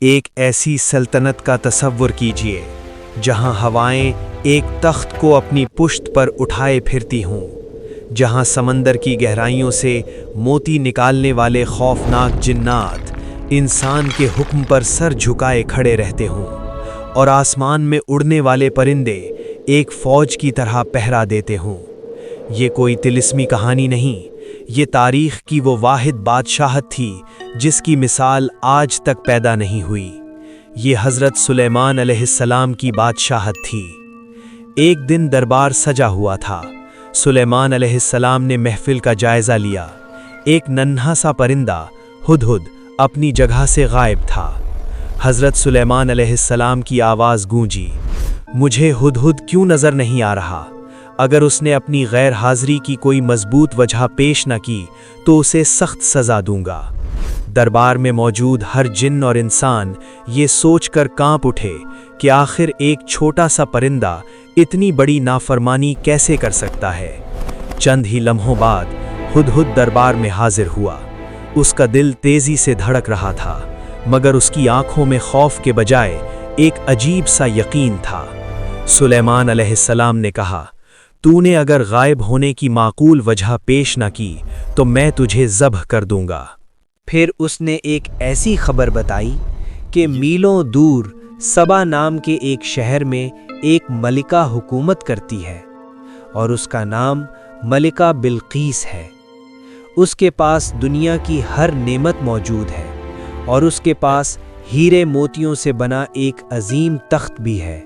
ایک ایسی سلطنت کا تصور کیجیے جہاں ہوائیں ایک تخت کو اپنی پشت پر اٹھائے پھرتی ہوں، جہاں سمندر کی گہرائیوں سے موتی نکالنے والے خوفناک جنات انسان کے حکم پر سر جھکائے کھڑے رہتے ہوں، اور آسمان میں اڑنے والے پرندے ایک فوج کی طرح پہرا دیتے ہوں۔ یہ کوئی طلسمی کہانی نہیں، یہ تاریخ کی وہ واحد بادشاہت تھی جس کی مثال آج تک پیدا نہیں ہوئی۔ یہ حضرت سلیمان علیہ السلام کی بادشاہت تھی۔ ایک دن دربار سجا ہوا تھا۔ سلیمان علیہ السلام نے محفل کا جائزہ لیا۔ ایک ننھا سا پرندہ ہدہد اپنی جگہ سے غائب تھا۔ حضرت سلیمان علیہ السلام کی آواز گونجی، مجھے ہدہد کیوں نظر نہیں آ رہا؟ اگر اس نے اپنی غیر حاضری کی کوئی مضبوط وجہ پیش نہ کی تو اسے سخت سزا دوں گا۔ دربار میں موجود ہر جن اور انسان یہ سوچ کر کانپ اٹھے کہ آخر ایک چھوٹا سا پرندہ اتنی بڑی نافرمانی کیسے کر سکتا ہے۔ چند ہی لمحوں بعد ہدہد دربار میں حاضر ہوا۔ اس کا دل تیزی سے دھڑک رہا تھا، مگر اس کی آنکھوں میں خوف کے بجائے ایک عجیب سا یقین تھا۔ سلیمان علیہ السلام نے کہا، تو نے اگر غائب ہونے کی معقول وجہ پیش نہ کی تو میں تجھے ذبح کر دوں گا۔ پھر اس نے ایک ایسی خبر بتائی کہ میلوں دور سبا نام کے ایک شہر میں ایک ملکہ حکومت کرتی ہے، اور اس کا نام ملکہ بلقیس ہے۔ اس کے پاس دنیا کی ہر نعمت موجود ہے، اور اس کے پاس ہیرے موتیوں سے بنا ایک عظیم تخت بھی ہے،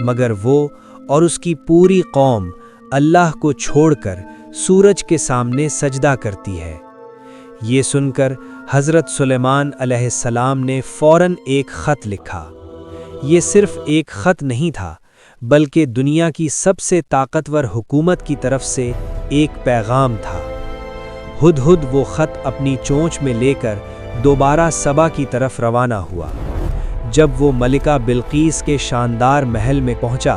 مگر وہ اور اس کی پوری قوم اللہ کو چھوڑ کر سورج کے سامنے سجدہ کرتی ہے۔ یہ سن کر حضرت سلیمان علیہ السلام نے فوراً ایک خط لکھا۔ یہ صرف ایک خط نہیں تھا، بلکہ دنیا کی سب سے طاقتور حکومت کی طرف سے ایک پیغام تھا۔ ہدہد وہ خط اپنی چونچ میں لے کر دوبارہ سبا کی طرف روانہ ہوا۔ جب وہ ملکہ بلقیس کے شاندار محل میں پہنچا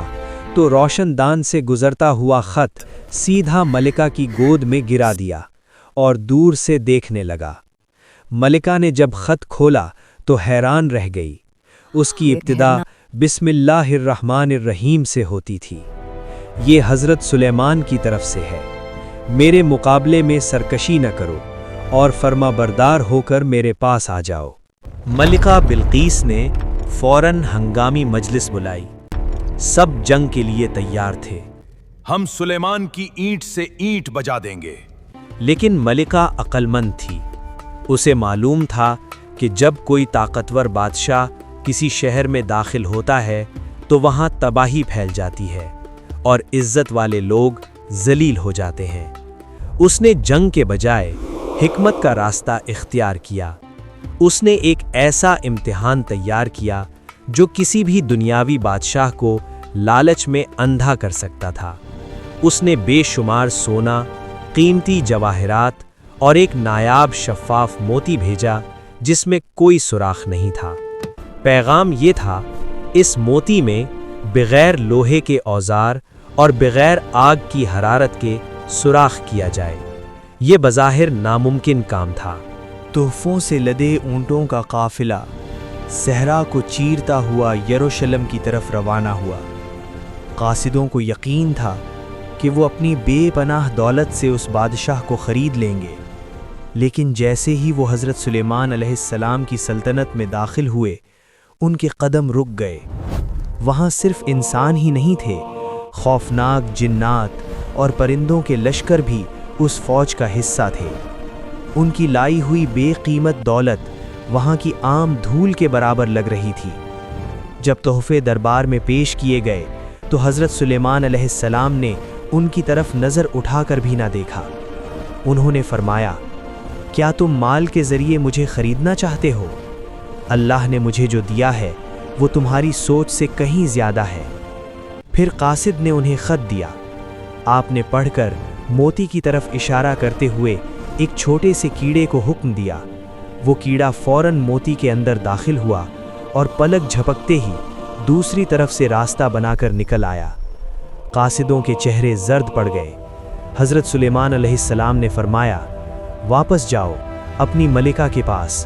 تو روشن دان سے گزرتا ہوا خط سیدھا ملکہ کی گود میں گرا دیا اور دور سے دیکھنے لگا۔ ملکہ نے جب خط کھولا تو حیران رہ گئی۔ اس کی ابتدا بسم اللہ الرحمن الرحیم سے ہوتی تھی۔ یہ حضرت سلیمان کی طرف سے ہے، میرے مقابلے میں سرکشی نہ کرو اور فرما بردار ہو کر میرے پاس آ جاؤ۔ ملکہ بلقیس نے فوراً ہنگامی مجلس بلائی۔ سب جنگ کے لیے تیار تھے۔ ہم سلیمان کی اینٹ سے اینٹ بجا دیں گے۔ لیکن ملکہ عقل مند تھی۔ اسے معلوم تھا کہ جب کوئی طاقتور بادشاہ کسی شہر میں داخل ہوتا ہے تو وہاں تباہی پھیل جاتی ہے اور عزت والے لوگ ذلیل ہو جاتے ہیں۔ اس نے جنگ کے بجائے حکمت کا راستہ اختیار کیا۔ اس نے ایک ایسا امتحان تیار کیا جو کسی بھی دنیاوی بادشاہ کو لالچ میں اندھا کر سکتا تھا۔ اس نے بے شمار سونا، قیمتی جواہرات اور ایک نایاب شفاف موتی بھیجا جس میں کوئی سوراخ نہیں تھا۔ پیغام یہ تھا، اس موتی میں بغیر لوہے کے اوزار اور بغیر آگ کی حرارت کے سوراخ کیا جائے۔ یہ بظاہر ناممکن کام تھا۔ تحفوں سے لدے اونٹوں کا قافلہ صحرا کو چیرتا ہوا یروشلم کی طرف روانہ ہوا۔ قاصدوں کو یقین تھا کہ وہ اپنی بے پناہ دولت سے اس بادشاہ کو خرید لیں گے، لیکن جیسے ہی وہ حضرت سلیمان علیہ السلام کی سلطنت میں داخل ہوئے، ان کے قدم رک گئے۔ وہاں صرف انسان ہی نہیں تھے، خوفناک جنات اور پرندوں کے لشکر بھی اس فوج کا حصہ تھے۔ ان کی لائی ہوئی بے قیمت دولت وہاں کی عام دھول کے برابر لگ رہی تھی۔ جب تحفے دربار میں پیش کیے گئے تو حضرت سلیمان علیہ السلام نے ان کی طرف نظر اٹھا کر بھی نہ دیکھا۔ انہوں نے فرمایا، کیا تم مال کے ذریعے مجھے خریدنا چاہتے ہو؟ اللہ نے مجھے جو دیا ہے وہ تمہاری سوچ سے کہیں زیادہ ہے۔ پھر قاصد نے انہیں خط دیا۔ آپ نے پڑھ کر موتی کی طرف اشارہ کرتے ہوئے ایک چھوٹے سے کیڑے کو حکم دیا۔ وہ کیڑا فوراً موتی کے اندر داخل ہوا اور پلک جھپکتے ہی دوسری طرف سے راستہ بنا کر نکل آیا۔ قاصدوں کے چہرے زرد پڑ گئے۔ حضرت سلیمان علیہ السلام نے فرمایا، واپس جاؤ اپنی ملکہ کے پاس